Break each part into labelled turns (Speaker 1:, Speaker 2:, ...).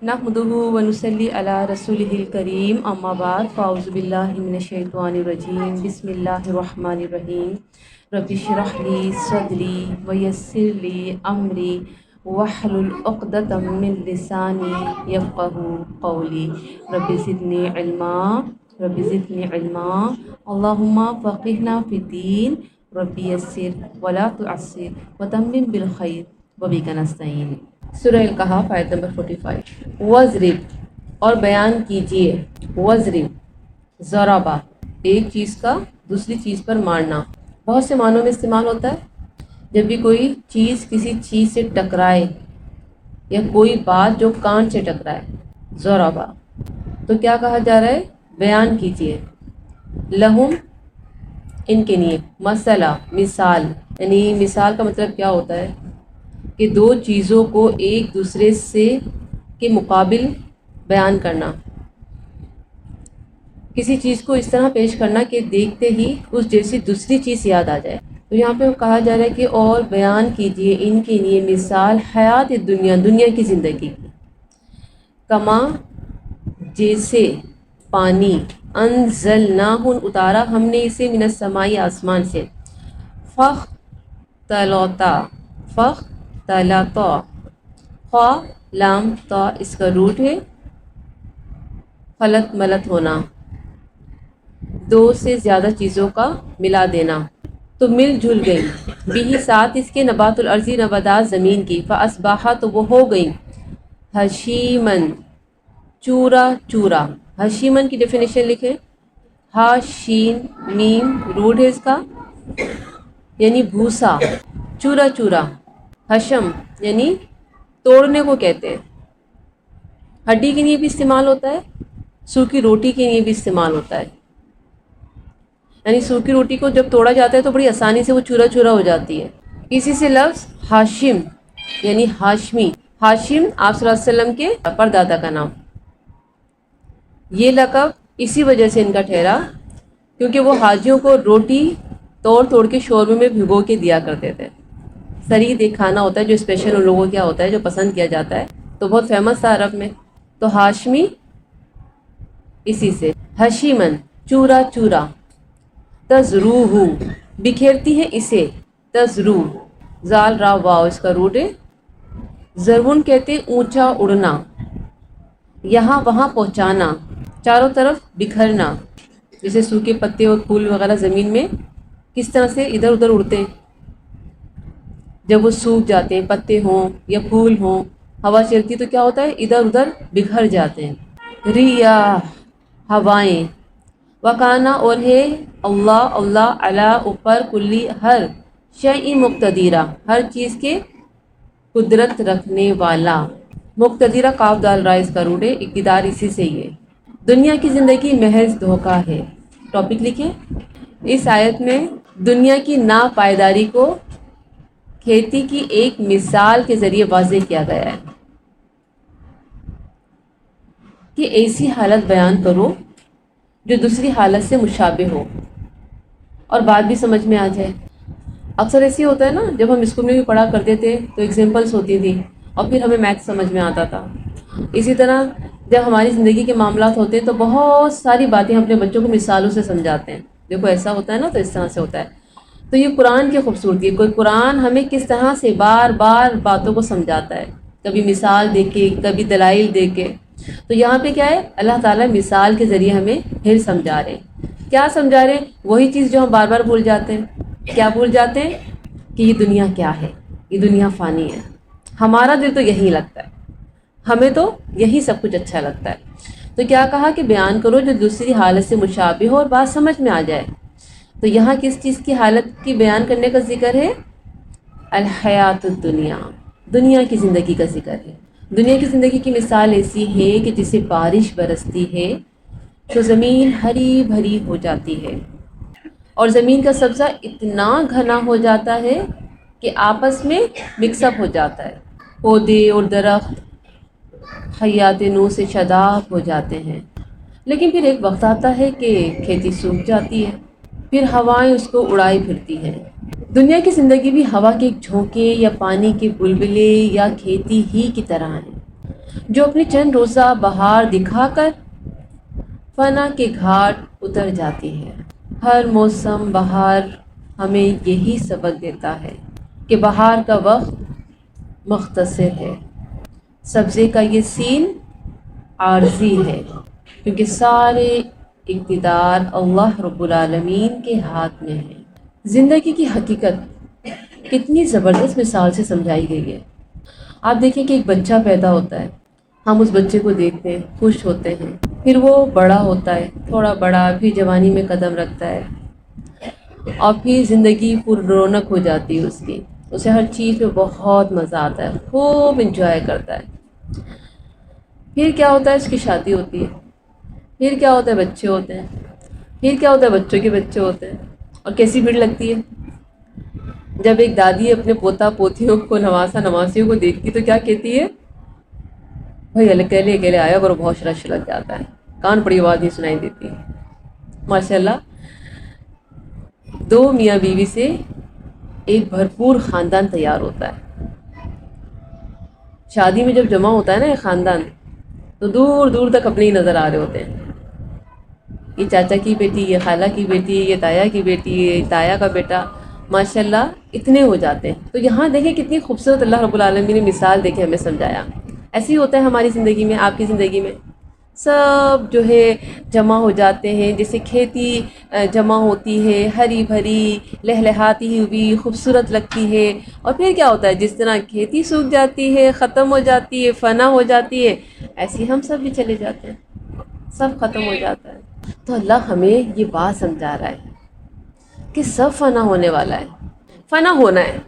Speaker 1: نحمدہ ونصلی علی رسولہ الکریم اما بعد فاعوذ باللہ من الشیطان الرجیم بسم اللہ الرحمن الرحیم رب اشرح لی صدری ویسر لی امری واحلل عقدۃ من لسانی یفقہوا قولی رب زدنی علما اللہم فقہنا فی الدین رب یسر ولا تعسر وتمم بالخیر وبک نستعین۔ سورہ الکہف آیت نمبر 45۔ وضرب اور بیان کیجیے، وضرب ضربہ ایک چیز کا دوسری چیز پر مارنا، بہت سے معنوں میں استعمال ہوتا ہے۔ جب بھی کوئی چیز کسی چیز سے ٹکرائے یا کوئی بات جو کان سے ٹکرائے، ضربہ، تو کیا کہا جا رہا ہے؟ بیان کیجیے۔ لہم ان کے لیے، مسئلہ مثال، یعنی مثال کا مطلب کیا ہوتا ہے کہ دو چیزوں کو ایک دوسرے سے کے مقابل بیان کرنا، کسی چیز کو اس طرح پیش کرنا کہ دیکھتے ہی اس جیسی دوسری چیز یاد آ جائے۔ تو یہاں پہ کہا جا رہا ہے کہ اور بیان کیجیے ان کے لیے مثال حیات دنیا کی زندگی کی، کما جیسے پانی، انزلناہ اتارا ہم نے اسے من السماء آسمان سے، فاختلطا خا لام تا اس کا روٹ ہے، خلط ملت ہونا، دو سے زیادہ چیزوں کا ملا دینا، تو مل جل گئی، بھی ساتھ اس کے نبات الارضی نباتات زمین کی، فاصبحا تو وہ ہو گئی، ہشیمن چورا چورا۔ ہشیمن کی ڈیفینیشن لکھیں، ہا شین میم روٹ ہے اس کا، یعنی بھوسا، چورا چورا، ہشم یعنی توڑنے کو کہتے ہیں، ہڈی کے لیے بھی استعمال ہوتا ہے، سوکھی روٹی کے لیے بھی استعمال ہوتا ہے، یعنی سوکھی روٹی کو جب توڑا جاتا ہے تو بڑی آسانی سے وہ چورا چورا ہو جاتی ہے۔ اسی سے لفظ ہاشم یعنی ہاشمی، ہاشم آپ صلی اللہ علیہ وسلم کے پردادا کا نام، یہ لقب اسی وجہ سے ان کا ٹھہرا کیونکہ وہ حاجیوں کو روٹی توڑ توڑ کے شوربے میں بھگو کے دیا کرتے تھے۔ سرید ایک کھانا ہوتا ہے جو اسپیشل ان لوگوں کیا ہوتا ہے جو پسند کیا جاتا ہے، تو بہت فیمس تھا عرب میں، تو ہاشمی اسی سے، ہشیمن چورا چورا، تزروہ بکھیرتی ہے اسے، تزرو زال را واو اس کا روٹ ہے، ضرون کہتے اونچا اڑنا، یہاں وہاں پہنچانا، چاروں طرف بکھرنا، جیسے سوکھے پتے اور پھول وغیرہ زمین میں کس طرح سے ادھر ادھر اڑتے ہیں، جب وہ سوکھ جاتے ہیں، پتے ہوں یا پھول ہوں، ہوا چلتی تو کیا ہوتا ہے ادھر ادھر بکھر جاتے ہیں۔ ریاح ہوائیں، وکانا اور ہے اللہ علی اوپر کلی ہر شیء مقتدرہ ہر چیز کے قدرت رکھنے والا، مقتدرہ کاف دال را اس کا روٹ ہے، اقتدار اسی سے ہی ہے۔ دنیا کی زندگی محض دھوکہ ہے، ٹاپک لکھیں۔ اس آیت میں دنیا کی ناپائیداری کو کھیتی کی ایک مثال کے ذریعے واضح کیا گیا ہے کہ ایسی حالت بیان کرو جو دوسری حالت سے مشابہ ہو اور بات بھی سمجھ میں آ جائے۔ اکثر ایسے ہوتا ہے نا، جب ہم اسکول میں بھی پڑھا کرتے تھے تو ایگزامپلس ہوتی تھی اور پھر ہمیں میتھ سمجھ میں آتا تھا۔ اسی طرح جب ہماری زندگی کے معاملات ہوتے ہیں تو بہت ساری باتیں ہم اپنے بچوں کو مثالوں سے سمجھاتے ہیں، دیکھو ایسا ہوتا ہے نا تو اس طرح سے ہوتا ہے۔ تو یہ قرآن کی خوبصورتی ہے، کوئی قرآن ہمیں کس طرح سے بار بار باتوں کو سمجھاتا ہے، کبھی مثال دے کے، کبھی دلائل دے کے۔ تو یہاں پہ کیا ہے، اللہ تعالیٰ مثال کے ذریعے ہمیں پھر سمجھا رہے ہیں۔ کیا سمجھا رہے ہیں؟ وہی چیز جو ہم بار بار بھول جاتے ہیں۔ کیا بھول جاتے ہیں؟ کہ یہ دنیا کیا ہے، یہ دنیا فانی ہے۔ ہمارا دل تو یہی لگتا ہے، ہمیں تو یہی سب کچھ اچھا لگتا ہے۔ تو کیا کہا کہ بیان کرو جو دوسری حالت سے مشابہ ہو اور بات سمجھ میں آ جائے۔ تو یہاں کس چیز کی حالت کی بیان کرنے کا ذکر ہے؟ الحیات الدنیا، دنیا کی زندگی کا ذکر ہے۔ دنیا کی زندگی کی مثال ایسی ہے کہ جسے بارش برستی ہے تو زمین ہری بھری ہو جاتی ہے اور زمین کا سبزہ اتنا گھنا ہو جاتا ہے کہ آپس میں مکس اپ ہو جاتا ہے، پودے اور درخت حیات نو سے شاداب ہو جاتے ہیں۔ لیکن پھر ایک وقت آتا ہے کہ کھیتی سوکھ جاتی ہے، پھر ہوائیں اس کو اڑائی پھرتی ہیں۔ دنیا کی زندگی بھی ہوا کے ایک جھونکے یا پانی کے بلبلے یا کھیتی ہی کی طرح ہے جو اپنی چند روزہ بہار دکھا کر فنا کے گھاٹ اتر جاتی ہے۔ ہر موسم بہار ہمیں یہی سبق دیتا ہے کہ بہار کا وقت مختصر ہے۔ سبزے کا یہ سین عارضی ہے، کیونکہ سارے اقتدار اللہ رب العالمین کے ہاتھ میں ہے۔ زندگی کی حقیقت کتنی زبردست مثال سے سمجھائی گئی ہے۔ آپ دیکھیں کہ ایک بچہ پیدا ہوتا ہے، ہم اس بچے کو دیکھتے ہیں، خوش ہوتے ہیں، پھر وہ بڑا ہوتا ہے، تھوڑا بڑا، پھر جوانی میں قدم رکھتا ہے، اور پھر زندگی پر رونق ہو جاتی ہے اس کی، اسے ہر چیز پہ بہت مزہ آتا ہے، خوب انجوائے کرتا ہے۔ پھر کیا ہوتا ہے، اس کی شادی ہوتی ہے، پھر کیا ہوتا ہے، بچے ہوتے ہیں، پھر کیا ہوتا ہے، بچوں کے بچے ہوتے ہیں، اور کیسی بھیڑ لگتی ہے۔ جب ایک دادی اپنے پوتا پوتیوں کو، نواسا نواسیوں کو دیکھتی تو کیا کہتی ہے، بھائی اکیلے اکیلے آیا کرو، بہت رش لگ جاتا ہے، کان پڑی آواز نہیں سنائی دیتی۔ ماشاء اللہ، دو میاں بیوی سے ایک بھرپور خاندان تیار ہوتا ہے۔ شادی میں جب جمع ہوتا ہے نا ایک خاندان، تو دور دور تک اپنے ہی نظر آ رہے ہوتے ہیں، یہ چاچا کی بیٹی، یہ خالہ کی بیٹی، یہ تایا کی بیٹی، یہ تایا کا بیٹا، ماشاء اللہ اتنے ہو جاتے ہیں۔ تو یہاں دیکھیں کتنی خوبصورت اللہ رب العالمین نے مثال دیکھے ہمیں سمجھایا۔ ایسے ہی ہوتا ہے ہماری زندگی میں، آپ کی زندگی میں، سب جو ہے جمع ہو جاتے ہیں، جیسے کھیتی جمع ہوتی ہے، ہری بھری لہلہاتی ہوئی خوبصورت لگتی ہے، اور پھر کیا ہوتا ہے، جس طرح کھیتی سوکھ جاتی ہے، ختم ہو جاتی ہے، فنا ہو جاتی ہے، ایسے ہی ہم سب بھی چلے جاتے ہیں، سب ختم ہو جاتا ہے۔ تو اللہ ہمیں یہ بات سمجھا رہا ہے کہ سب فنا ہونے والا ہے، فنا ہونا ہے،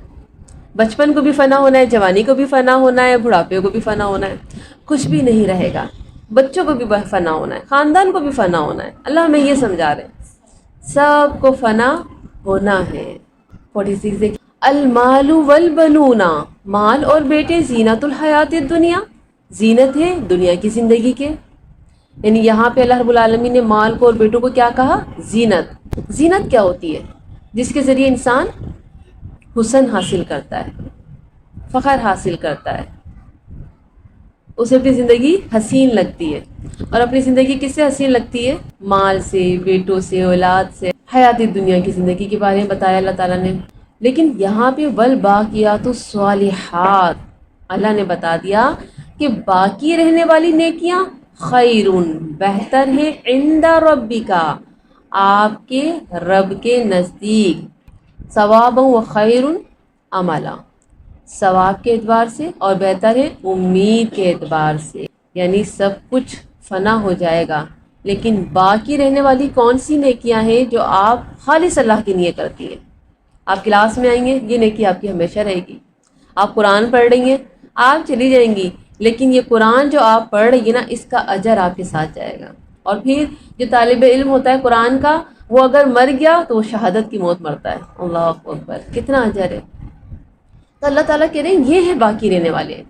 Speaker 1: بچپن کو بھی فنا ہونا ہے، جوانی کو بھی فنا ہونا ہے، بڑھاپے کو بھی فنا ہونا ہے، کچھ بھی نہیں رہے گا، بچوں کو بھی فنا ہونا ہے، خاندان کو بھی فنا ہونا ہے۔ اللہ ہمیں یہ سمجھا رہے ہیں، سب کو فنا ہونا ہے۔ 46 دیکھ، المال والبنون، مال اور بیٹے، زینت الحیات الدنیا، زینت ہے دنیا کی زندگی کے، یعنی یہاں پہ اللہ رب العالمین نے مال کو اور بیٹوں کو کیا کہا، زینت۔ زینت کیا ہوتی ہے، جس کے ذریعے انسان حسن حاصل کرتا ہے، فخر حاصل کرتا ہے، اسے اپنی زندگی حسین لگتی ہے۔ اور اپنی زندگی کس سے حسین لگتی ہے، مال سے، بیٹوں سے، اولاد سے۔ حیات دنیا کی زندگی کے بارے میں بتایا اللہ تعالیٰ نے، لیکن یہاں پہ والباقیات الصالحات، اللہ نے بتا دیا کہ باقی رہنے والی نیکیاں خیرون، بہتر ہیں، عند ربک، آپ کے رب کے نزدیک، ثوابا و خیر عملا، ثواب کے اعتبار سے، اور بہتر ہے امید کے اعتبار سے۔ یعنی سب کچھ فنا ہو جائے گا، لیکن باقی رہنے والی کون سی نیکیاں ہیں جو آپ خالص اللہ کے لیے کرتی ہیں۔ آپ کلاس میں آئیں گے، یہ نیکی آپ کی ہمیشہ رہے گی۔ آپ قرآن پڑھ رہی ہیں، آپ چلی جائیں گی، لیکن یہ قرآن جو آپ پڑھ رہی ہیں نا، اس کا اجر آپ کے ساتھ جائے گا۔ اور پھر جو طالب علم ہوتا ہے قرآن کا، وہ اگر مر گیا تو وہ شہادت کی موت مرتا ہے۔ اللہ اکبر، کتنا اجر ہے۔ تو اللہ تعالیٰ کہہ رہے ہیں یہ ہے باقی رہنے والے،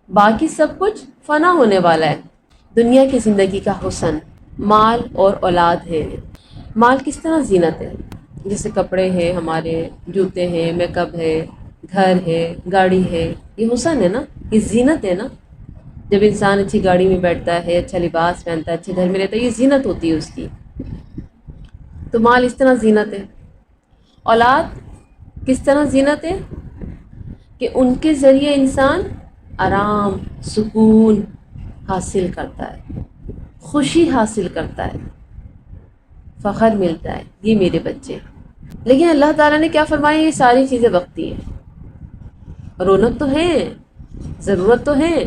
Speaker 1: باقی سب کچھ فنا ہونے والا ہے۔ دنیا کی زندگی کا حسن مال اور اولاد ہے۔ مال کس طرح زینت ہے، جیسے کپڑے ہیں، ہمارے جوتے ہیں، میک اپ ہے، گھر ہے، گاڑی ہے، یہ حسن ہے نا، یہ زینت ہے نا۔ جب انسان اچھی گاڑی میں بیٹھتا ہے، اچھا لباس پہنتا ہے، اچھے گھر میں رہتا ہے، یہ زینت ہوتی ہے اس کی۔ تو مال اس طرح زینت ہے۔ اولاد کس طرح زینت ہے کہ ان کے ذریعے انسان آرام، سکون حاصل کرتا ہے، خوشی حاصل کرتا ہے، فخر ملتا ہے، یہ میرے بچے۔ لیکن اللہ تعالیٰ نے کیا فرمایا، یہ ساری چیزیں وقتی ہیں، رونق تو ہیں، ضرورت تو ہے،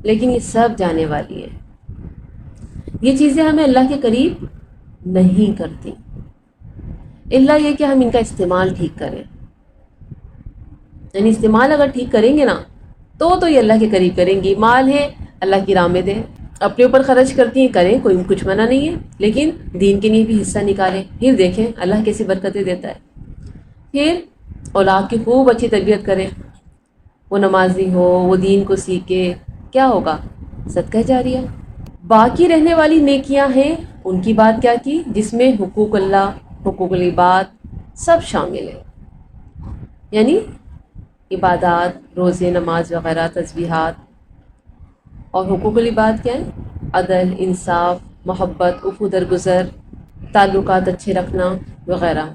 Speaker 1: لیکن یہ سب جانے والی ہے۔ یہ چیزیں ہمیں اللہ کے قریب نہیں کرتی، الا یہ کہ ہم ان کا استعمال ٹھیک کریں۔ یعنی استعمال اگر ٹھیک کریں گے نا تو یہ اللہ کے قریب کریں گی۔ مال ہے، اللہ کی راہ میں دیں، اپنے اوپر خرچ کرتی ہیں، کریں، کوئی کچھ منع نہیں ہے، لیکن دین کے لیے بھی حصہ نکالیں، پھر دیکھیں اللہ کیسی برکتیں دیتا ہے۔ پھر اولاد کی خوب اچھی تربیت کریں، وہ نمازی ہو، وہ دین کو سیکھے، کیا ہوگا، صدقہ جاریہ۔ باقی رہنے والی نیکیاں ہیں، ان کی بات کیا کی، جس میں حقوق اللہ، حقوق العباد سب شامل ہیں، یعنی عبادات، روزے، نماز وغیرہ، تسبیحات، اور حقوق العباد کیا ہے؟ عدل، انصاف، محبت، عفو درگزر، تعلقات اچھے رکھنا وغیرہ۔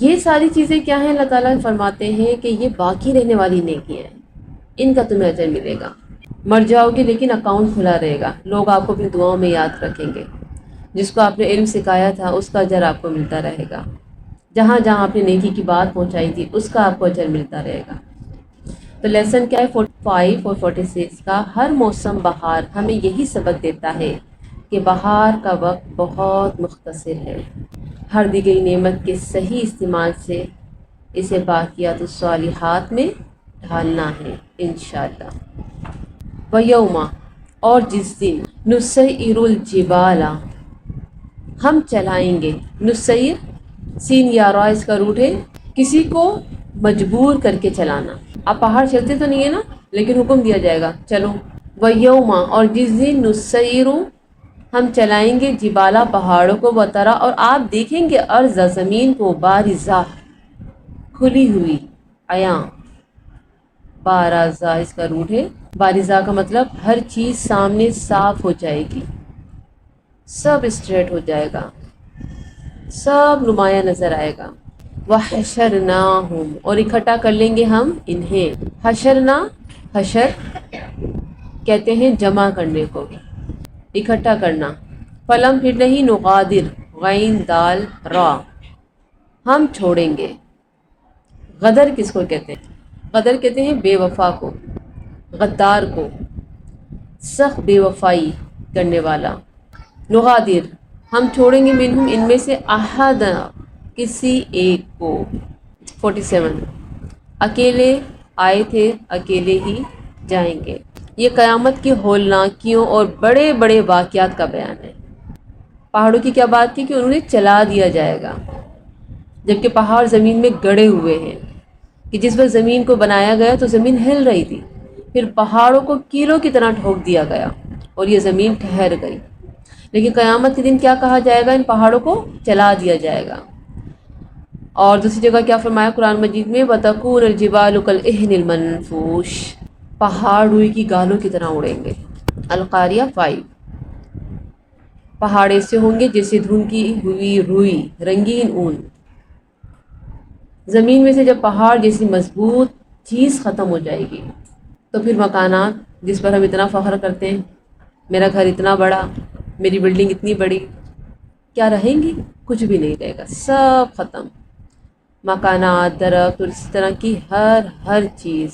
Speaker 1: یہ ساری چیزیں کیا ہیں؟ اللہ تعالیٰ فرماتے ہیں کہ یہ باقی رہنے والی نیکیاں ہیں، ان کا تمہیں اجر ملے گا۔ مر جاؤ گے لیکن اکاؤنٹ کھلا رہے گا، لوگ آپ کو اپنی دعاؤں میں یاد رکھیں گے، جس کو آپ نے علم سکھایا تھا اس کا اجر آپ کو ملتا رہے گا، جہاں جہاں آپ نے نیکی کی بات پہنچائی تھی اس کا آپ کو اجر ملتا رہے گا۔ تو لیسن کیا ہے 45 اور 46 کا؟ ہر موسم بہار ہمیں یہی سبق دیتا ہے کہ بہار کا وقت بہت مختصر ہے، ہر دی گئی نعمت کے صحیح استعمال سے اسے باقیات الصالحات میں ڈھالنا ہے انشاءاللہ۔ وَيَوْمَ، اور جس دن، نُسَيِّرُ الْجِبَالَ، ہم چلائیں گے، نسیر سین یا را اس کا روٹ ہے کسی کو مجبور کر کے چلانا۔ آپ پہاڑ چلتے تو نہیں ہے نا، لیکن حکم دیا جائے گا چلو۔ وَيَوْمَ، اور جس دن، نسیر ہم چلائیں گے، جبالا پہاڑوں کو، وترا اور آپ دیکھیں گے، ارض زمین کو، بارزہ کھلی ہوئی، عیاں، بارزہ اس کا روٹ ہے، بارزہ کا مطلب ہر چیز سامنے صاف ہو جائے گی، سب اسٹریٹ ہو جائے گا، سب نمایاں نظر آئے گا۔ وحشرناہم، اور اکٹھا کر لیں گے ہم انہیں۔ حشرنا، حشر کہتے ہیں جمع کرنے کو، اکٹھا کرنا۔ فلم پھر نہیں، نغادر غین دال را، ہم چھوڑیں گے۔ غدر کس کو کہتے ہیں؟ غدر کہتے ہیں بے وفا کو، غدار کو، سخت بے وفائی کرنے والا۔ نغادر ہم چھوڑیں گے، منہم ان میں سے، احد کسی ایک کو۔ 47 اکیلے آئے تھے اکیلے ہی جائیں گے۔ یہ قیامت کی ہولناکیوں اور بڑے بڑے واقعات کا بیان ہے۔ پہاڑوں کی کیا بات کی کہ انہوں نے چلا دیا جائے گا، جبکہ پہاڑ زمین میں گڑے ہوئے ہیں، کہ جس وقت زمین کو بنایا گیا تو زمین ہل رہی تھی، پھر پہاڑوں کو کیلوں کی طرح ٹھوک دیا گیا اور یہ زمین ٹھہر گئی۔ لیکن قیامت کے دن کیا کہا جائے گا؟ ان پہاڑوں کو چلا دیا جائے گا۔ اور دوسری جگہ کیا فرمایا قرآن مجید میں؟ وَتَكُونُ الْجِبَالُ كَالْعِهْنِ الْمَنفُوشِ، پہاڑ روئی کی گالوں کی طرح اڑیں گے۔ القاریہ 5 پہاڑ ایسے ہوں گے جیسے دھنکی ہوئی روئی، رنگین اون۔ زمین میں سے جب پہاڑ جیسی مضبوط چیز ختم ہو جائے گی تو پھر مکانات جس پر ہم اتنا فخر کرتے ہیں، میرا گھر اتنا بڑا، میری بلڈنگ اتنی بڑی، کیا رہیں گی؟ کچھ بھی نہیں رہے گا، سب ختم۔ مکانات، درخت اور اس طرح کی ہر چیز،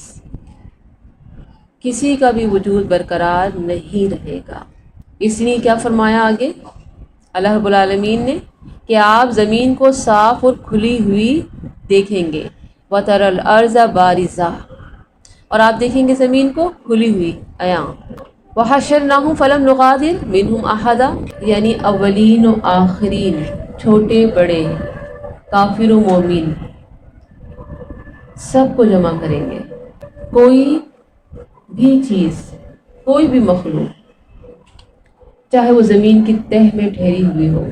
Speaker 1: کسی کا بھی وجود برقرار نہیں رہے گا۔ اس لیے کیا فرمایا آگے اللہ رب العالمین نے کہ آپ زمین کو صاف اور کھلی ہوئی دیکھیں گے، وَتَرَى الْأَرْضَ بَارِزَةً، اور آپ دیکھیں گے زمین کو کھلی ہوئی، عیاں۔ وَحَشَرْنَاهُمْ فَلَمْ نُغَادِرْ مِنْهُمْ أَحَدًا، یعنی اولین و آخرین، چھوٹے بڑے، کافر و مومن، سب کو جمع کریں گے۔ کوئی بھی چیز، کوئی بھی مخلوق، چاہے وہ زمین کی تہ میں ٹھہری ہوئی ہو،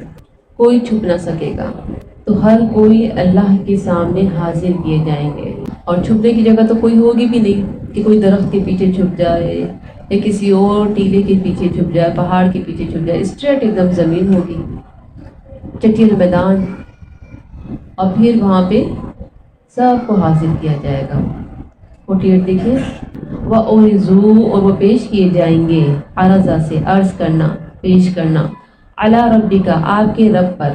Speaker 1: کوئی چھپ نہ سکے گا، تو ہر کوئی اللہ کے سامنے حاضر کیے جائیں گے۔ اور چھپنے کی جگہ تو کوئی ہوگی بھی نہیں کہ کوئی درخت کے پیچھے چھپ جائے یا کسی اور ٹیلے کے پیچھے چھپ جائے، پہاڑ کے پیچھے چھپ جائے، اسٹریٹ ایک دم زمین ہوگی، چٹیل میدان، اور پھر وہاں پہ سب کو حاضر کیا جائے گا۔ 48 دیکھیے، وَأُعْرِضُوا، اور وہ پیش کیے جائیں گے، عرضہ سے عرض کرنا، پیش کرنا، علی ربک، آپ کے رب پر،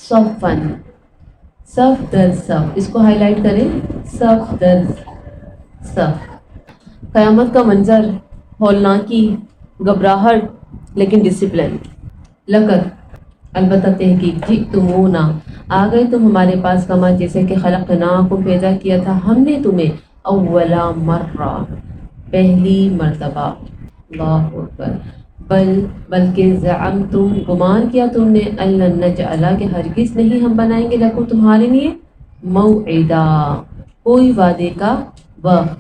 Speaker 1: صفاً، صف در صف، اس کو ہائی لائٹ کریں، صف در صف۔ قیامت کا منظر، ہولناکی، گھبراہٹ لیکن ڈسپلن۔ لقد، البتہ تحقیق، جئتمونا، آ گئے تم ہمارے پاس، کما جیسے کہ خلقناکم، پیدا کیا تھا ہم نے تمہیں، اولا مرہ، پہلی مرتبہ۔ اللہ اکبر۔ بلکہ زعمتم، گمان کیا تم نے، ان نجعل، کہ ہرگز نہیں ہم بنائیں گے، لکم تمہارے لیے، موعدا، کوئی وعدے کا وقت۔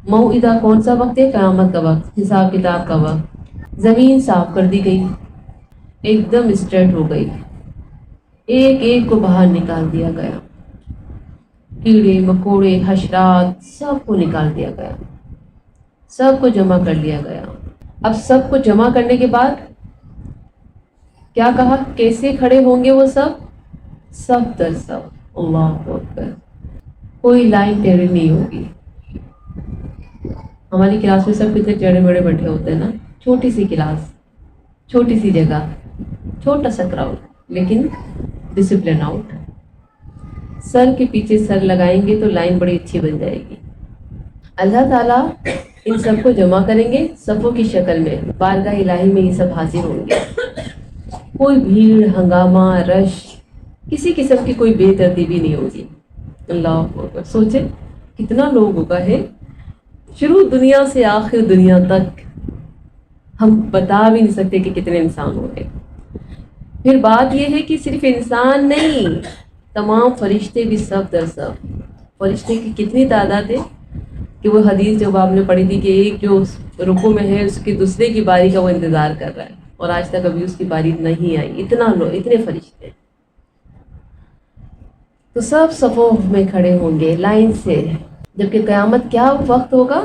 Speaker 1: موعدہ کون سا وقت ہے؟ قیامت کا وقت، حساب کتاب کا وقت۔ زمین صاف کر دی گئی، ایک دم اسٹریٹ ہو گئی، ایک ایک کو باہر نکال دیا گیا، کیڑے مکوڑے حشرات سب کو نکال دیا گیا، سب کو جمع کر لیا گیا۔ اب سب کو جمع کرنے کے بعد کیا کہا؟ کیسے کھڑے ہوں گے وہ سب؟ سب در سب، اللہ اکبر، کوئی لائن ٹیڑھی نہیں ہوگی۔ ہماری کلاس میں سب کتنے ٹیڑھے میڑھے بیٹھے ہوتے ہیں نا، چھوٹی سی کلاس، چھوٹی سی جگہ، چھوٹا سا کراؤڈ، لیکن ڈسپلن آؤٹ۔ سر کے پیچھے سر لگائیں گے تو لائن بڑی اچھی بن جائے گی۔ اللہ تعالیٰ ان سب کو جمع کریں گے صفوں کی شکل میں، بارگاہ الہی میں یہ سب حاضر ہوں گے۔ کوئی بھیڑ، ہنگامہ، رش، کسی قسم کی کوئی بے ترتیبی نہیں ہوگی۔ اللہ اکبر، سوچیں کتنا لوگ ہوگا ہے، شروع دنیا سے آخر دنیا تک، ہم بتا بھی نہیں سکتے کہ کتنے انسان ہوں گے۔ پھر بات یہ ہے کہ صرف انسان نہیں، تمام فرشتے بھی سب در سب۔ فرشتے کی کتنی تعداد ہے کہ وہ حدیث جو آپ نے پڑھی تھی کہ ایک جو رکوع میں ہے اس کی دوسرے کی باری کا وہ انتظار کر رہا ہے، اور آج تک ابھی اس کی باری نہیں آئی۔ اتنا لوگ، اتنے فرشتے، تو سب صفوں میں کھڑے ہوں گے لائن سے۔ جبکہ قیامت کیا وقت ہوگا؟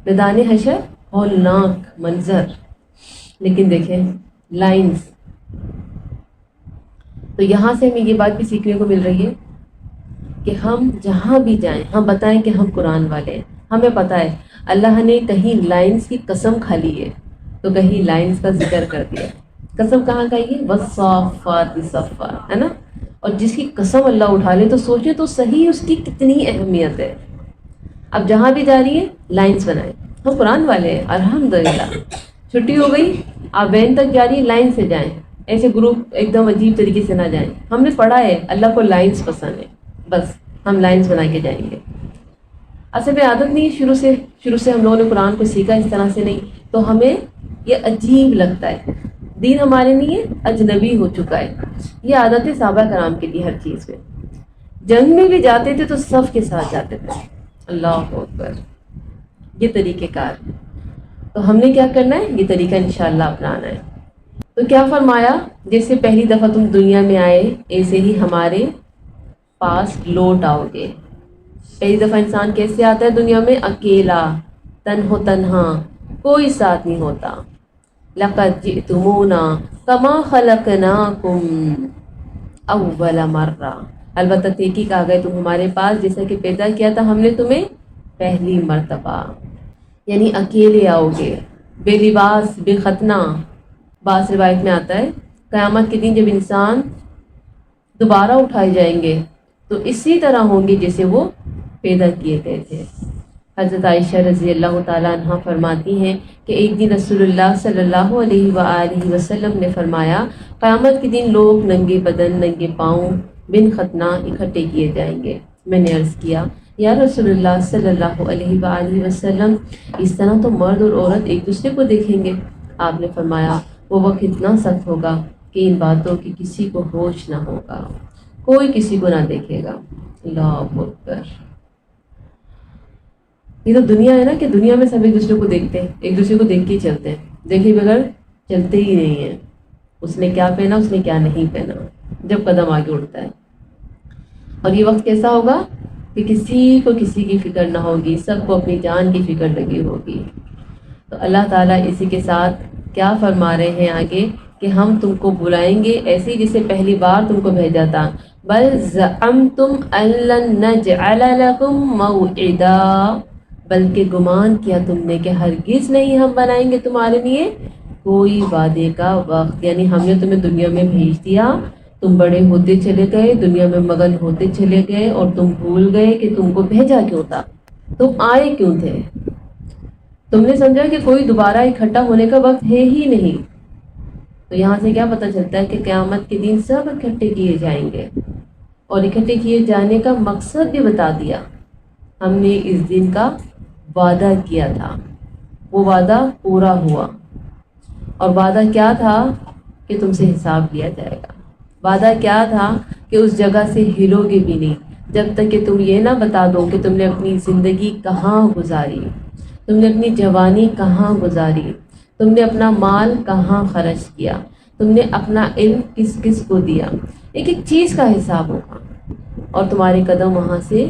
Speaker 1: میدان حشر، ہولناک منظر، لیکن دیکھیں لائنز۔ تو یہاں سے ہمیں یہ بات بھی سیکھنے کو مل رہی ہے کہ ہم جہاں بھی جائیں ہم بتائیں کہ ہم قرآن والے ہیں۔ ہمیں پتہ ہے اللہ نے کہیں لائنز کی قسم کھا لی ہے تو کہیں لائنز کا ذکر کر دیا۔ قسم کہاں کھائی ہے؟ والصافات صفا، ہے نا؟ اور جس کی قسم اللہ اٹھا لے تو سوچیں تو صحیح اس کی کتنی اہمیت ہے۔ اب جہاں بھی جا رہی ہے لائنز بنائیں، ہم قرآن والے ہیں الحمدللہ۔ چھٹی ہو گئی، آپ وین تک جا رہی ہیں، لائن سے جائیں، ایسے گروپ ایک دم عجیب طریقے سے نہ جائیں۔ ہم نے پڑھا ہے اللہ کو لائنز پسند ہے، بس ہم لائنز بنا کے جائیں گے۔ اصل میں عادت نہیں ہے، شروع سے ہم لوگوں نے قرآن کو سیکھا اس طرح سے نہیں، تو ہمیں یہ عجیب لگتا ہے، دین ہمارے لیے اجنبی ہو چکا ہے۔ یہ عادت ہے صحابہ کرام کے لیے، ہر چیز میں۔ جنگ میں بھی جاتے تھے تو صف کے ساتھ جاتے تھے، اللہ اکبر، یہ طریقہ کار۔ تو ہم نے کیا کرنا ہے؟ یہ طریقہ انشاءاللہ اپنانا ہے۔ تو کیا فرمایا؟ جیسے پہلی دفعہ تم دنیا میں آئے ایسے ہی ہمارے پاس لوٹ آؤ گے۔ پہلی دفعہ انسان کیسے آتا ہے دنیا میں؟ اکیلا، تنہا، کوئی ساتھ نہیں ہوتا۔ لقد جئتمونا کما خلقناکم اول مرہ، البتہ تحقیق آ گئے تم ہمارے پاس جیسا کہ پیدا کیا تھا ہم نے تمہیں پہلی مرتبہ۔ یعنی اکیلے آؤ گے، بے لباس، بے ختنہ۔ بعض روایت میں آتا ہے قیامت کے دن جب انسان دوبارہ اٹھائے جائیں گے تو اسی طرح ہوں گے جیسے وہ پیدا کیے گئے تھے۔ حضرت عائشہ رضی اللہ تعالیٰ عنہ فرماتی ہیں کہ ایک دن رسول اللہ صلی اللہ علیہ وآلہ وسلم نے فرمایا قیامت کے دن لوگ ننگے بدن، ننگے پاؤں، بن ختنہ اکٹھے کیے جائیں گے۔ میں نے عرض کیا یا رسول اللہ صلی اللہ علیہ وآلہ وسلم، اس طرح تو مرد اور عورت ایک دوسرے کو دیکھیں گے۔ آپ نے فرمایا وہ وقت اتنا سخت ہوگا کہ ان باتوں کی کسی کو ہوش نہ ہوگا، کوئی کسی کو نہ دیکھے گا۔ اللہ اکبر۔ یہ تو دنیا ہے نا کہ دنیا میں سب ایک دوسرے کو دیکھتے ہیں، ایک دوسرے کو دیکھ کے چلتے ہیں، دیکھے بغیر چلتے ہی نہیں ہیں۔ اس نے کیا پہنا، اس نے کیا نہیں پہنا، جب قدم آگے اٹھتا ہے۔ اور یہ وقت کیسا ہوگا کہ کسی کو کسی کی فکر نہ ہوگی، سب کو اپنی جان کی فکر لگی ہوگی۔ تو اللہ تعالیٰ اسی کے ساتھ کیا فرما رہے ہیں آگے کہ ہم تم کو بلائیں گے ایسے جیسے پہلی بار تم کو بھیجا تھا۔ بل زعمتم ان لن نجعل لكم موعدا، بلکہ گمان کیا تم نے کہ ہرگز نہیں ہم بنائیں گے تمہارے لیے کوئی وعدے کا وقت۔ یعنی ہم نے تمہیں دنیا میں بھیج دیا، تم بڑے ہوتے چلے گئے، دنیا میں مگن ہوتے چلے گئے، اور تم بھول گئے کہ تم کو بھیجا کیوں تھا، تم آئے کیوں تھے۔ تم نے سمجھا کہ کوئی دوبارہ اکٹھا ہونے کا وقت ہے ہی نہیں۔ تو یہاں سے کیا پتہ چلتا ہے کہ قیامت کے دن سب اکٹھے کیے جائیں گے، اور اکٹھے کیے جانے کا مقصد بھی بتا دیا۔ ہم نے اس دن کا وعدہ کیا تھا، وہ وعدہ پورا ہوا۔ اور وعدہ کیا تھا؟ کہ تم سے حساب لیا جائے گا۔ وعدہ کیا تھا؟ کہ اس جگہ سے ہلو گے بھی نہیں جب تک کہ تم یہ نہ بتا دو کہ تم نے اپنی زندگی کہاں گزاری، تم نے اپنی جوانی کہاں گزاری، تم نے اپنا مال کہاں خرچ کیا، تم نے اپنا علم کس کس کو دیا۔ ایک ایک چیز کا حساب ہوگا، اور تمہارے قدم وہاں سے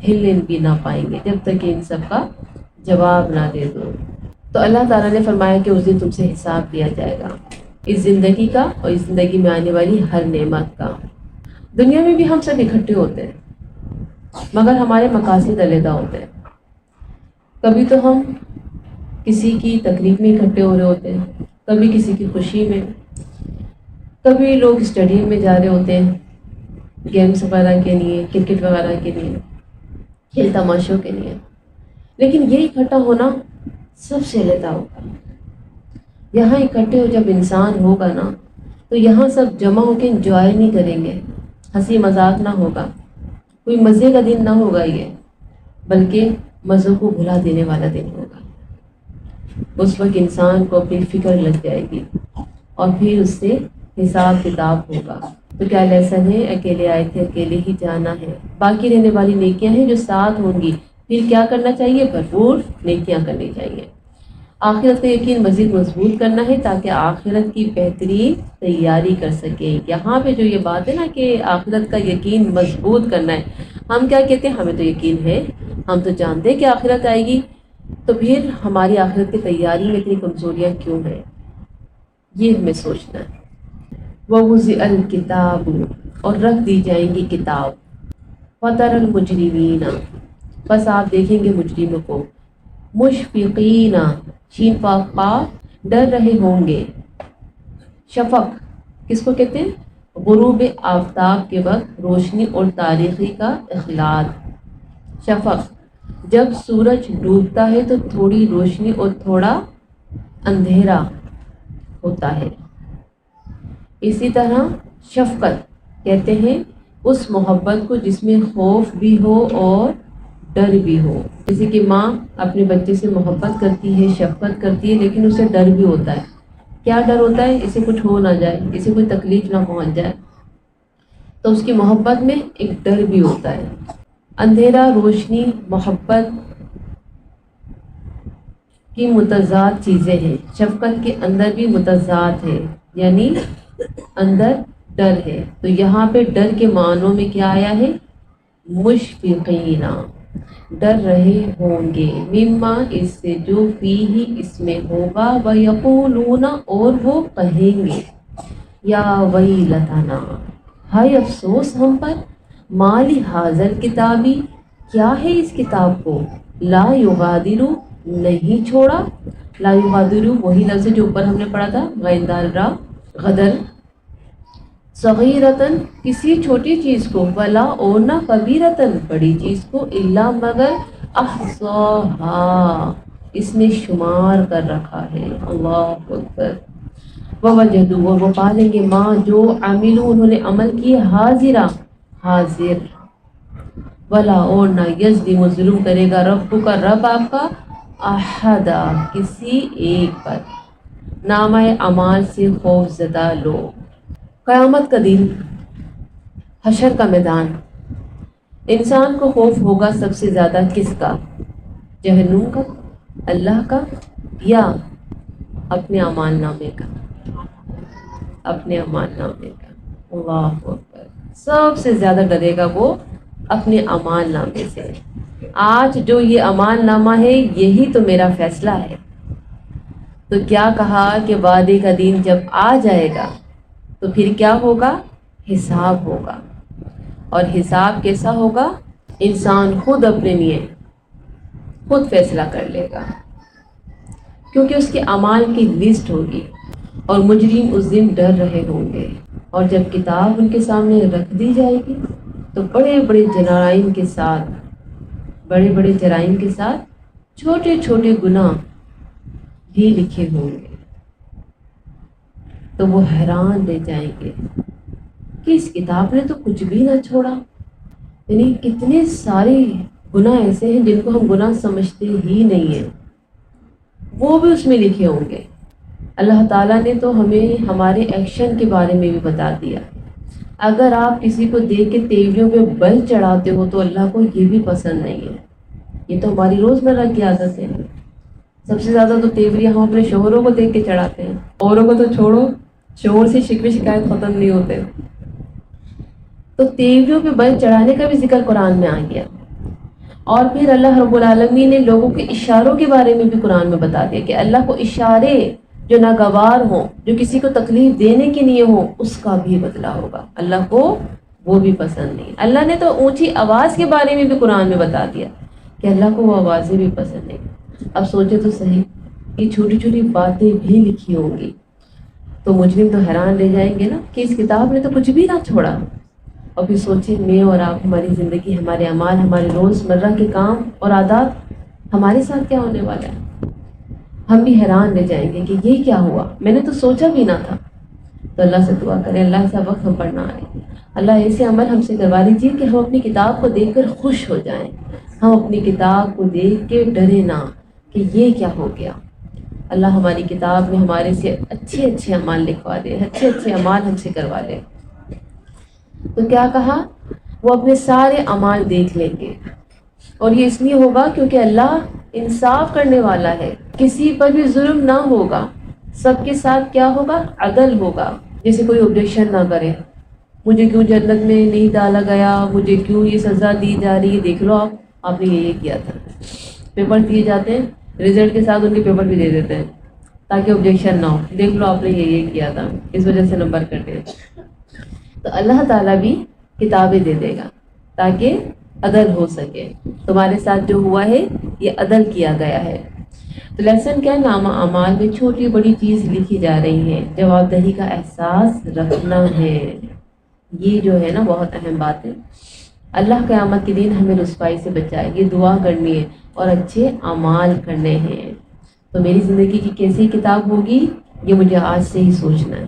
Speaker 1: ہلنے بھی نہ پائیں گے جب تک کہ ان سب کا جواب نہ دے دو، تو اللہ تعالیٰ نے فرمایا کہ اس دن تم سے حساب لیا جائے گا، اس زندگی کا اور اس زندگی میں آنے والی ہر نعمت کا۔ دنیا میں بھی ہم سب اکٹھے ہوتے ہیں مگر ہمارے مقاصد علیحدہ ہوتے ہیں۔ کبھی تو ہم کسی کی تقریب میں اکٹھے ہو رہے ہوتے ہیں، کبھی کسی کی خوشی میں، کبھی لوگ اسٹیڈیم میں جا رہے ہوتے ہیں گیمس وغیرہ کے لیے، کرکٹ وغیرہ کے لیے، کھیل تماشوں کے لیے، لیکن یہ اکٹھا ہونا سب سے علیحدہ ہوگا۔ یہاں اکٹھے ہو جب انسان ہوگا نا تو یہاں سب جمع ہو کے انجوائے نہیں کریں گے، ہنسی مذاق نہ ہوگا، کوئی مزے کا دن نہ ہوگا یہ، بلکہ مزوں کو بھلا دینے والا دن ہوگا۔ اس وقت انسان کو اپنی فکر لگ جائے گی اور پھر اس سے حساب کتاب ہوگا۔ تو کیا لیسن ہے، اکیلے آئے تھے اکیلے ہی جانا ہے، باقی رہنے والی نیکیاں ہیں جو ساتھ ہوں گی۔ پھر کیا کرنا چاہیے؟ بھرپور نیکیاں کرنی چاہیے۔ آخرت کا یقین مزید مضبوط کرنا ہے تاکہ آخرت کی بہترین تیاری کر سکیں۔ یہاں پہ جو یہ بات ہے نا کہ آخرت کا یقین مضبوط کرنا ہے، ہم کیا کہتے ہیں؟ ہمیں تو یقین ہے، ہم تو جانتے ہیں کہ آخرت آئے گی، تو پھر ہماری آخرت کی تیاری میں اتنی کمزوریاں کیوں ہیں؟ یہ ہمیں سوچنا ہے۔ وَوُضِعَ الْكِتَابُ، اور رکھ دی جائیں گی کتاب، وَتَرَى الْمُجْرِمِينَ، بس آپ دیکھیں گے مجرموں کو، مشفقین، شین فاق قاف، ڈر رہے ہوں گے۔ شفق کس کو کہتے ہیں؟ غروب آفتاب کے وقت روشنی اور تاریکی کا اخلاط۔ شفق، جب سورج ڈوبتا ہے تو تھوڑی روشنی اور تھوڑا اندھیرا ہوتا ہے۔ اسی طرح شفقت کہتے ہیں اس محبت کو جس میں خوف بھی ہو اور ڈر بھی ہو۔ جیسے کہ ماں اپنے بچے سے محبت کرتی ہے، شفقت کرتی ہے، لیکن اسے ڈر بھی ہوتا ہے۔ کیا ڈر ہوتا ہے؟ اسے کچھ ہو نہ جائے، اسے کوئی تکلیف نہ پہنچ جائے، تو اس کی محبت میں ایک ڈر بھی ہوتا ہے۔ اندھیرا، روشنی، محبت کی متضاد چیزیں ہیں۔ شفقت کے اندر بھی متضاد ہے، یعنی اندر ڈر ہے، تو یہاں پہ ڈر کے معنوں میں کیا آیا ہے؟ مشفقین، ڈر رہے ہوں گے، مما، اس سے جو فیہ، اس میں ہوگا، ویقولون، اور وہ کہیں گے، یا ویلتنا، ہائے افسوس ہم پر، مالی حاضر کتابی، کیا ہے اس کتاب کو، لا یغادر، نہیں چھوڑا، لا یغادر وہی لفظ جو اوپر ہم نے پڑھا تھا، غیندال را، غدر، صغیرتن، کسی چھوٹی چیز کو، ولا، اور نہ، کبیرتن، بڑی چیز کو، الا، مگر، احصاہا، اس نے شمار کر رکھا ہے۔ اللہ اکبر۔ ووجدوا، اور وہ پالیں گے، ماں، جو، عملوا، انہوں نے عمل کیے، حاضرہ، حاضر، ولا، اور نہ، یظلم، ظلم کرے گا، ربک، رب آپ کا، احدا، کسی ایک پر۔ نامہ اعمال سے خوف زدہ لوگ، قیامت کا دن، حشر کا میدان، انسان کو خوف ہوگا سب سے زیادہ کس کا؟ جہنم کا، اللہ کا، یا اپنے اعمال نامے کا؟ اپنے اعمال نامے کا۔ اللہ اکبر۔ سب سے زیادہ ڈرے گا وہ اپنے اعمال نامے سے۔ آج جو یہ اعمال نامہ ہے یہی تو میرا فیصلہ ہے۔ تو کیا کہا کہ وعدے کا دن جب آ جائے گا تو پھر کیا ہوگا؟ حساب ہوگا، اور حساب کیسا ہوگا؟ انسان خود اپنے لیے خود فیصلہ کر لے گا، کیونکہ اس کے اعمال کی لسٹ ہوگی، اور مجرم اس دن ڈر رہے ہوں گے۔ اور جب کتاب ان کے سامنے رکھ دی جائے گی تو بڑے بڑے جرائم کے ساتھ، بڑے بڑے جرائم کے ساتھ چھوٹے چھوٹے گناہ بھی لکھے ہوں گے، تو وہ حیران رہ جائیں گے کہ اس کتاب نے تو کچھ بھی نہ چھوڑا۔ یعنی کتنے سارے گناہ ایسے ہیں جن کو ہم گناہ سمجھتے ہی نہیں ہیں، وہ بھی اس میں لکھے ہوں گے۔ اللہ تعالیٰ نے تو ہمیں ہمارے ایکشن کے بارے میں بھی بتا دیا۔ اگر آپ کسی کو دیکھ کے تیوریوں پہ بل چڑھاتے ہو تو اللہ کو یہ بھی پسند نہیں ہے۔ یہ تو ہماری روزمرہ کی عادت ہے۔ سب سے زیادہ تو تیوریاں ہم اپنے شوہروں کو دیکھ کے چڑھاتے ہیں، اوروں کو تو چھوڑو، شوہر سے شکوے شکایت ختم نہیں ہوتے۔ تو تیوریوں پہ بل چڑھانے کا بھی ذکر قرآن میں آ گیا، اور پھر اللہ رب العالمین نے لوگوں کے اشاروں کے بارے میں بھی قرآن میں بتا دیا کہ اللہ کو اشارے جو ناگوار ہوں، جو کسی کو تکلیف دینے کے لیے ہوں، اس کا بھی بدلہ ہوگا۔ اللہ کو وہ بھی پسند نہیں۔ اللہ نے تو اونچی آواز کے بارے میں بھی قرآن میں بتا دیا کہ اللہ کو وہ آوازیں بھی پسند نہیں۔ اب سوچے تو صحیح، یہ چھوٹی چھوٹی باتیں بھی لکھی ہوں گی تو مجرم تو حیران رہ جائیں گے نا کہ اس کتاب نے تو کچھ بھی نہ چھوڑا۔ اور پھر سوچیں میں اور آپ، ہماری زندگی، ہمارے اعمال، ہمارے روزمرہ کے کام اور عادات، ہمارے ساتھ کیا ہونے والا ہے۔ ہم بھی حیران رہ جائیں گے کہ یہ کیا ہوا، میں نے تو سوچا بھی نہ تھا۔ تو اللہ سے دعا کریں اللہ ایسا وقت ہم پر نہ آئے، اللہ ایسے عمل ہم سے کروا لیجیے کہ ہم اپنی کتاب کو دیکھ کر خوش ہو جائیں، ہم اپنی کتاب کو دیکھ کے ڈرے نہ کہ یہ کیا ہو گیا۔ اللہ ہماری کتاب میں ہمارے سے اچھے اچھے اعمال لکھوا دے، اچھے اچھے اعمال ہم سے کروا لے۔ تو کیا کہا، وہ اپنے سارے اعمال دیکھ لیں گے، اور یہ اس لیے ہوگا کیونکہ اللہ انصاف کرنے والا ہے، کسی پر بھی ظلم نہ ہوگا، سب کے ساتھ کیا ہوگا، عدل ہوگا۔ جیسے کوئی اوبجیکشن نہ کرے، مجھے کیوں جنت میں نہیں ڈالا گیا، مجھے کیوں یہ سزا دی جا رہی ہے، دیکھ لو آپ نے یہ کیا تھا۔ پیپر دیے جاتے ہیں، رزلٹ کے ساتھ ان کے پیپر بھی دے دیتے ہیں تاکہ اوبجیکشن نہ ہو، دیکھ لو آپ نے یہ کیا تھا، اس وجہ سے نمبر کٹے۔ تو اللہ تعالیٰ بھی کتابیں دے دے گا تاکہ عدل ہو سکے، تمہارے ساتھ جو ہوا ہے یہ عدل کیا گیا ہے۔ تو لیسن کیا، نامہ اعمال میں چھوٹی بڑی چیز لکھی جا رہی ہیں، جواب دہی کا احساس رکھنا ہے، یہ جو ہے نا بہت اہم بات ہے۔ اللہ قیامت کے دن ہمیں رسوائی سے بچائے، یہ دعا کرنی ہے اور اچھے اعمال کرنے ہیں۔ تو میری زندگی کی کیسی کتاب ہوگی یہ مجھے آج سے ہی سوچنا ہے،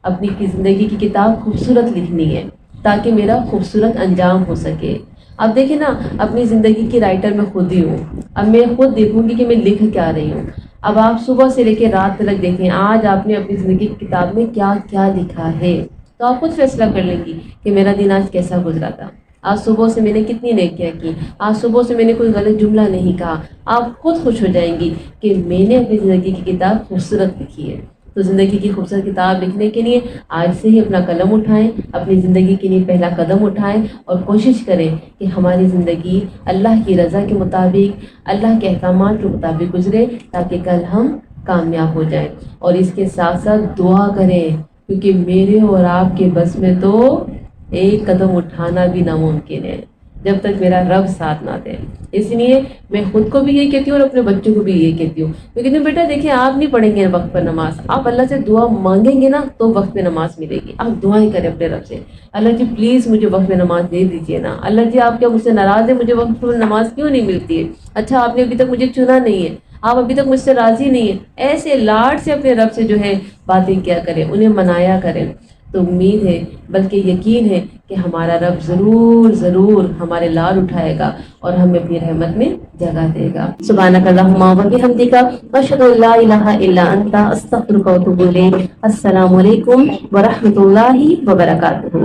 Speaker 1: اپنی زندگی کی کتاب خوبصورت لکھنی ہے تاکہ میرا خوبصورت انجام ہو سکے۔ اب دیکھیں نا، اپنی زندگی کی رائٹر میں خود ہی ہوں، اب میں خود دیکھوں گی کہ میں لکھ کیا رہی ہوں۔ اب آپ صبح سے لے کے رات تک دیکھیں آج آپ نے اپنی زندگی کی کتاب میں کیا کیا لکھا ہے، تو آپ خود فیصلہ کر لیں گی کہ میرا دن آج کیسا گزرا تھا، آج صبح سے میں نے کتنی نیکیاں کی، آج صبح سے میں نے کوئی غلط جملہ نہیں کہا۔ آپ خود خوش ہو جائیں گی کہ میں نے اپنی زندگی کی کتاب خوبصورت لکھی ہے۔ تو زندگی کی خوبصورت کتاب لکھنے کے لیے آج سے ہی اپنا قلم اٹھائیں، اپنی زندگی کے لیے پہلا قدم اٹھائیں اور کوشش کریں کہ ہماری زندگی اللہ کی رضا کے مطابق، اللہ کے احکامات کے مطابق گزرے تاکہ کل ہم کامیاب ہو جائیں۔ اور اس کے ساتھ ساتھ دعا کریں، کیونکہ میرے اور آپ کے بس میں تو ایک قدم اٹھانا بھی ناممکن ہے جب تک میرا رب ساتھ نہ دے۔ اس لیے میں خود کو بھی یہ کہتی ہوں اور اپنے بچوں کو بھی یہ کہتی ہوں، لیکن بیٹا دیکھیں آپ نہیں پڑھیں گے وقت پر نماز، آپ اللہ سے دعا مانگیں گے نا تو وقت پہ نماز ملے گی۔ آپ دعائیں کریں اپنے رب سے، اللہ جی پلیز مجھے وقت پہ نماز دے دیجیے نا، اللہ جی آپ کیا مجھ سے ناراض ہیں، مجھے وقت پر نماز کیوں نہیں ملتی ہے، اچھا آپ نے ابھی تک مجھے چنا نہیں ہے، آپ ابھی تک مجھ سے راضی نہیں ہیں۔ ایسے لاڈ سے اپنے رب سے جو ہے باتیں کیا کریں، انہیں منایا کریں۔ تو امید ہے بلکہ یقین ہے کہ ہمارا رب ضرور ضرور ہمارے لال اٹھائے گا اور ہمیں اپنی رحمت میں جگہ دے گا۔ سبحانک اللہم و بحمدک، اشہد ان لا الہ الا انت، استغفرک و اتوب الیک۔ السلام علیکم ورحمۃ اللہ وبرکاتہ۔